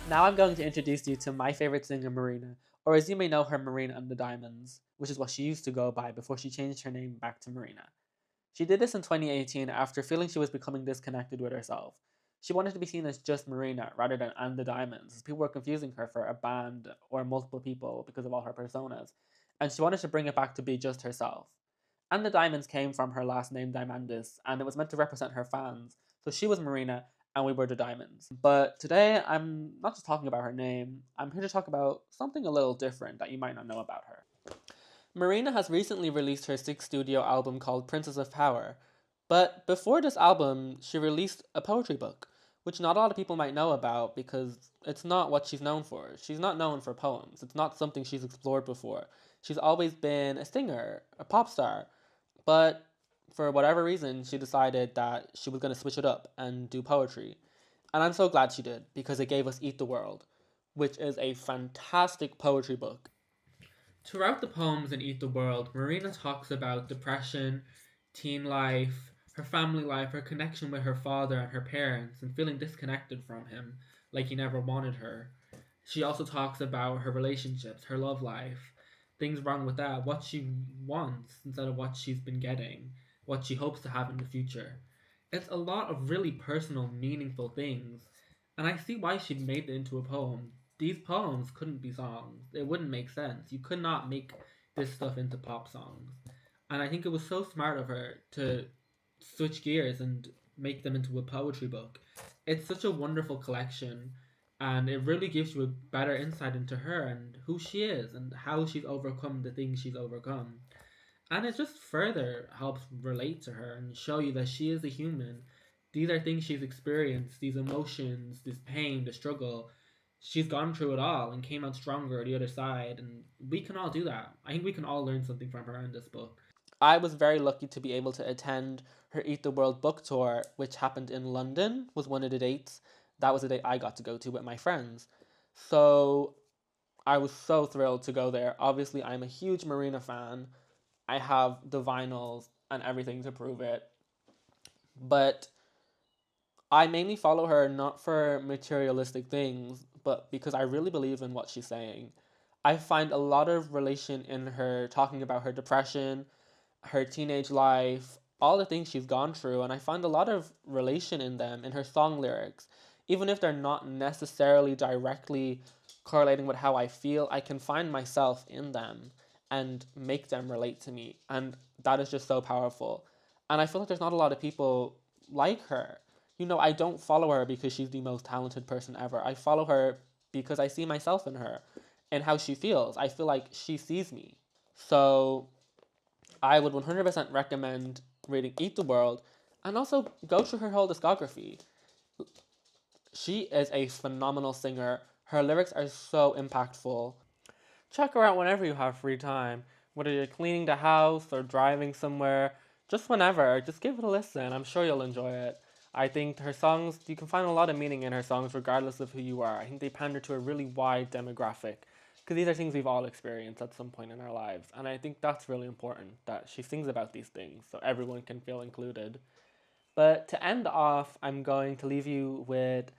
Now I'm going to introduce you to my favorite singer, Marina, or as you may know her, Marina and the Diamonds, which is what she used to go by before she changed her name back to Marina. She did this in 2018 after feeling she was becoming disconnected with herself. She wanted to be seen as just Marina rather than And the Diamonds, as people were confusing her for a band or multiple people because of all her personas, and she wanted to bring it back to be just herself. And the Diamonds came from her last name, Diamandis, and it was meant to represent her fans, so she was Marina and we were the Diamonds. But today, I'm not just talking about her name, I'm here to talk about something a little different that you might not know about her. Marina has recently released her sixth studio album called Princess of Power, but before this album, she released a poetry book, which not a lot of people might know about because it's not what she's known for. She's not known for poems, it's not something she's explored before. She's always been a singer, a pop star, but for whatever reason, she decided that she was going to switch it up and do poetry. And I'm so glad she did because it gave us Eat the World, which is a fantastic poetry book. Throughout the poems in Eat the World, Marina talks about depression, teen life, her family life, her connection with her father and her parents, and feeling disconnected from him, like he never wanted her. She also talks about her relationships, her love life, things wrong with that, what she wants instead of what she's been getting, what she hopes to have in the future. It's a lot of really personal, meaningful things, and I see why she made it into a poem. These poems couldn't be songs. It wouldn't make sense. You could not make this stuff into pop songs. And I think it was so smart of her to switch gears and make them into a poetry book. It's such a wonderful collection, and it really gives you a better insight into her and who she is and how she's overcome the things she's overcome. And it just further helps relate to her and show you that she is a human. These are things she's experienced, these emotions, this pain, the struggle. She's gone through it all and came out stronger the other side, and we can all do that. I think we can all learn something from her in this book. I was very lucky to be able to attend her Eat the World book tour, which happened in London, was one of the dates. That was the date I got to go to with my friends. So I was so thrilled to go there. Obviously, I'm a huge Marina fan. I have the vinyls and everything to prove it. But I mainly follow her not for materialistic things, but because I really believe in what she's saying. I find a lot of relation in her talking about her depression, her teenage life, all the things she's gone through, and I find a lot of relation in them in her song lyrics. Even if they're not necessarily directly correlating with how I feel, I can find myself in them and make them relate to me. And that is just so powerful. And I feel like there's not a lot of people like her. I don't follow her because she's the most talented person ever. I follow her because I see myself in her and how she feels. I feel like she sees me. So I would 100% recommend reading Eat the World and also go through her whole discography. She is a phenomenal singer. Her lyrics are so impactful. Check her out whenever you have free time, whether you're cleaning the house or driving somewhere, just whenever. Just give it a listen. I'm sure you'll enjoy it. I think her songs, you can find a lot of meaning in her songs regardless of who you are. I think they pander to a really wide demographic because these are things we've all experienced at some point in our lives. And I think that's really important that she sings about these things so everyone can feel included. But to end off, I'm going to leave you with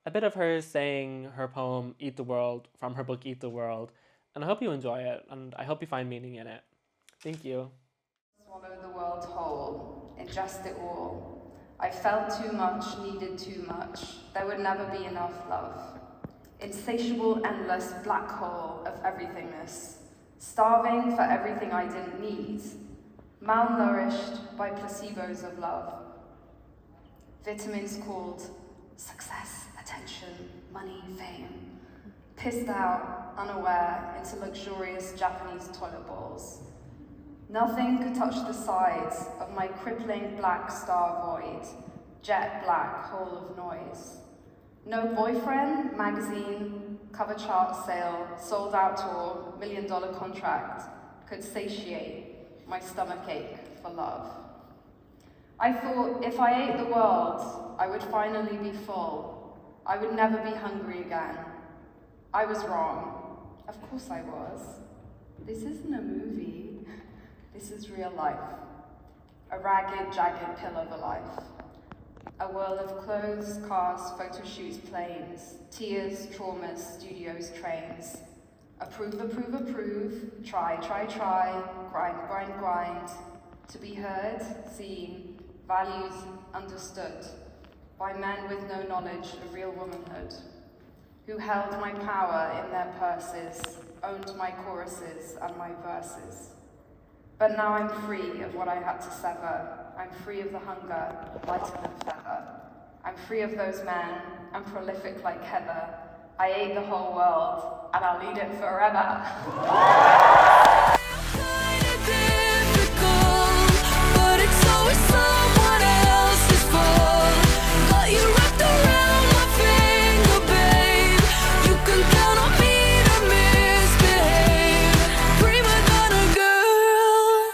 a bit of her saying her poem Eat the World from her book Eat the World. And I hope you enjoy it and I hope you find meaning in it. Thank you. Swallow the world whole, ingest it all. I felt too much, needed too much. There would never be enough love. Insatiable, endless black hole of everythingness. Starving for everything I didn't need. Malnourished by placebos of love. Vitamins called success, attention, money, fame. Pissed out, unaware, into luxurious Japanese toilet bowls. Nothing could touch the sides of my crippling black star void, jet black hole of noise. No boyfriend, magazine, cover chart sale, sold out tour, $1 million contract could satiate my stomach ache for love. I thought if I ate the world, I would finally be full. I would never be hungry again. I was wrong. Of course I was. This isn't a movie. This is real life. A ragged, jagged pill of a life. A whirl of clothes, cars, photo shoots, planes, tears, traumas, studios, trains. Approve, approve, approve, try, try, try, grind, grind, grind. To be heard, seen, valued, understood by men with no knowledge of real womanhood, who held my power in their purses, owned my choruses and my verses. But now I'm free of what I had to sever. I'm free of the hunger, lighter than feather. I'm free of those men, I'm prolific like heather. I ate the whole world, and I'll eat it forever.